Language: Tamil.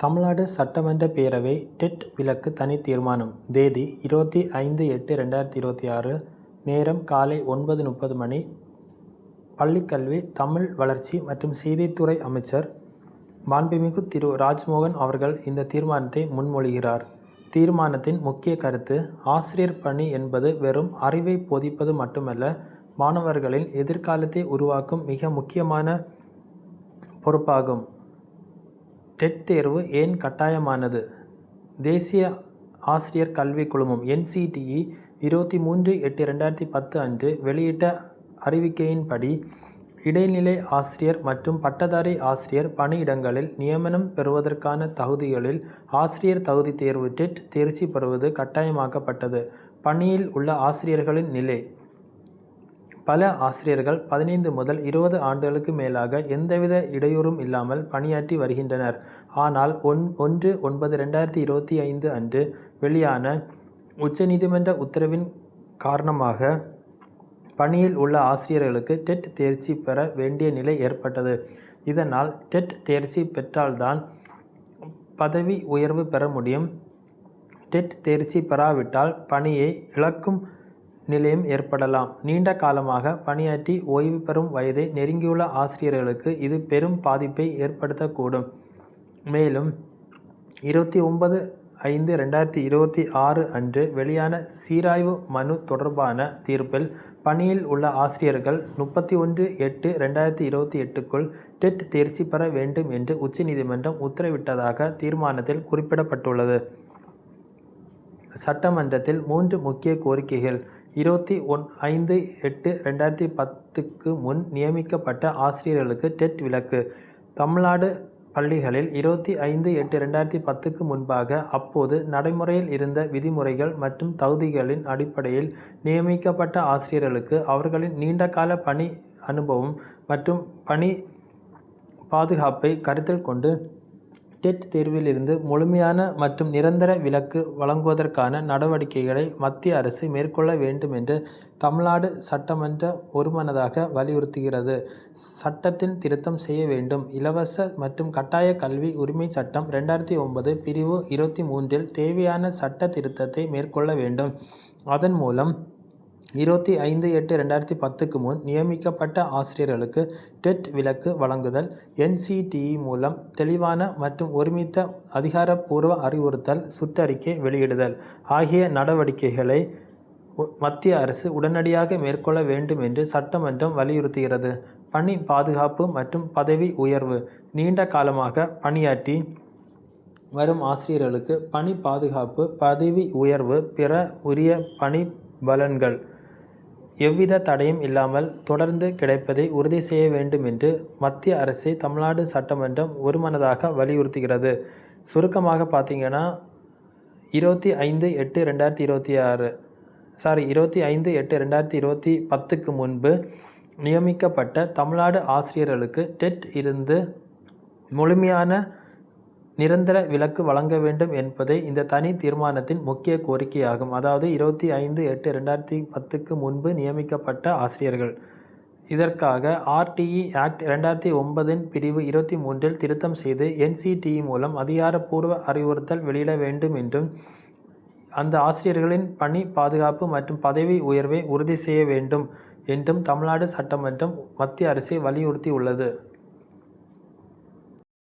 தமிழ்நாடு சட்டமன்ற பேரவை டெட் விலக்கு தனி தீர்மானம். தேதி 25/8/2026. நேரம் காலை 9:30 மணி. பள்ளிக்கல்வி, தமிழ் வளர்ச்சி மற்றும் செய்தித்துறை அமைச்சர் மாண்புமிகு திரு. ராஜ்மோகன் அவர்கள் இந்த தீர்மானத்தை முன்மொழிகிறார். தீர்மானத்தின் முக்கிய கருத்து: ஆசிரியர் பணி என்பது வெறும் அறிவை போதிப்பது மட்டுமல்ல, மாணவர்களின் எதிர்காலத்தை உருவாக்கும் மிக முக்கியமான பொறுப்பாகும். டெட் தேர்வு ஏன் கட்டாயமானது? தேசிய ஆசிரியர் கல்விக் குழுமம் NCTE 23/8/2010 அன்று வெளியிட்ட அறிவிக்கையின்படி, இடைநிலை ஆசிரியர் மற்றும் பட்டதாரி ஆசிரியர் பணியிடங்களில் நியமனம் பெறுவதற்கான தகுதிகளில் ஆசிரியர் தகுதி தேர்வு டெட் தேர்ச்சி பெறுவது கட்டாயமாக்கப்பட்டது. பணியில் உள்ள ஆசிரியர்களின் நிலை: பல ஆசிரியர்கள் 15 முதல் 20 ஆண்டுகளுக்கு மேலாக எந்தவித இடையூறும் இல்லாமல் பணியாற்றி வருகின்றனர். ஆனால் 1/9/2025 அன்று வெளியான உச்சநீதிமன்ற உத்தரவின் காரணமாக பணியில் உள்ள ஆசிரியர்களுக்கு டெட் தேர்ச்சி பெற வேண்டிய நிலை ஏற்பட்டது. இதனால் டெட் தேர்ச்சி பெற்றால்தான் பதவி உயர்வு பெற முடியும். டெட் தேர்ச்சி பெறாவிட்டால் பணியை இழக்கும் நிலையும் ஏற்படலாம். நீண்ட காலமாக பணியாற்றி ஓய்வு பெறும் வயதை நெருங்கியுள்ள ஆசிரியர்களுக்கு இது பெரும் பாதிப்பை ஏற்படுத்தக்கூடும். மேலும் 29/5/2026 அன்று வெளியான சீராய்வு மனு தொடர்பான தீர்ப்பில், பணியில் உள்ள ஆசிரியர்கள் 31/8/2028க்குள் டெட் தேர்ச்சி பெற வேண்டும் என்று உச்சநீதிமன்றம் உத்தரவிட்டதாக தீர்மானத்தில் குறிப்பிடப்பட்டுள்ளது. சட்டமன்றத்தில் 3 முக்கிய கோரிக்கைகள்: 25/8/2010க்கு முன் நியமிக்கப்பட்ட ஆசிரியர்களுக்கு டெட் விலக்கு. தமிழ்நாடு பள்ளிகளில் 25/8/2010க்கு முன்பாக அப்போது நடைமுறையில் இருந்த விதிமுறைகள் மற்றும் தகுதிகளின் அடிப்படையில் நியமிக்கப்பட்ட ஆசிரியர்களுக்கு அவர்களின் நீண்டகால பணி அனுபவம் மற்றும் பணி பாதுகாப்பை கருத்தில் கொண்டு டெட் தேர்விலிருந்து முழுமையான மற்றும் நிரந்தர விலக்கு வழங்குவதற்கான நடவடிக்கைகளை மத்திய அரசு மேற்கொள்ள வேண்டும் என்று தமிழ்நாடு சட்டமன்றம் ஒருமனதாக வலியுறுத்துகிறது. சட்டத்தில் திருத்தம் செய்ய வேண்டும். இலவச மற்றும் கட்டாய கல்வி உரிமை சட்டம் 2009 பிரிவு 23இல் தேவையான சட்ட திருத்தத்தை மேற்கொள்ள வேண்டும். அதன் மூலம் 25/8/2010க்கு முன் நியமிக்கப்பட்ட ஆசிரியர்களுக்கு டெட் விலக்கு வழங்குதல், NCTE மூலம் தெளிவான மற்றும் ஒருமித்த அதிகாரப்பூர்வ அறிவுறுத்தல் சுற்றறிக்கை வெளியிடுதல் ஆகிய நடவடிக்கைகளை மத்திய அரசு உடனடியாக மேற்கொள்ள வேண்டும் என்று சட்டமன்றம் வலியுறுத்துகிறது. பணி பாதுகாப்பு மற்றும் பதவி உயர்வு: நீண்ட காலமாக பணியாற்றி வரும் ஆசிரியர்களுக்கு பணி பாதுகாப்பு, பதவி உயர்வு பெற உரிய பணி பலன்கள் எவ்வித தடையும் இல்லாமல் தொடர்ந்து கிடைப்பதை உறுதி செய்ய வேண்டும் என்று மத்திய அரசை தமிழ்நாடு சட்டமன்றம் ஒருமனதாக வலியுறுத்துகிறது. சுருக்கமாக பார்த்தீங்கன்னா, 25/8/2010க்கு முன்பு நியமிக்கப்பட்ட தமிழ்நாடு ஆசிரியர்களுக்கு டெட் இருந்து முழுமையான நிரந்தர விலக்கு வழங்க வேண்டும் என்பதே இந்த தனி தீர்மானத்தின் முக்கிய கோரிக்கையாகும். அதாவது 25/8/2010க்கு முன்பு நியமிக்கப்பட்ட ஆசிரியர்கள். இதற்காக RTE Act 2009 பிரிவு 23இல் திருத்தம் செய்து NCTE மூலம் அதிகாரப்பூர்வ அறிவுறுத்தல் வெளியிட வேண்டும் என்றும், அந்த ஆசிரியர்களின் பணி பாதுகாப்பு மற்றும் பதவி உயர்வை உறுதி செய்ய வேண்டும் என்றும் தமிழ்நாடு சட்டமன்றம் மத்திய அரசை வலியுறுத்தியுள்ளது.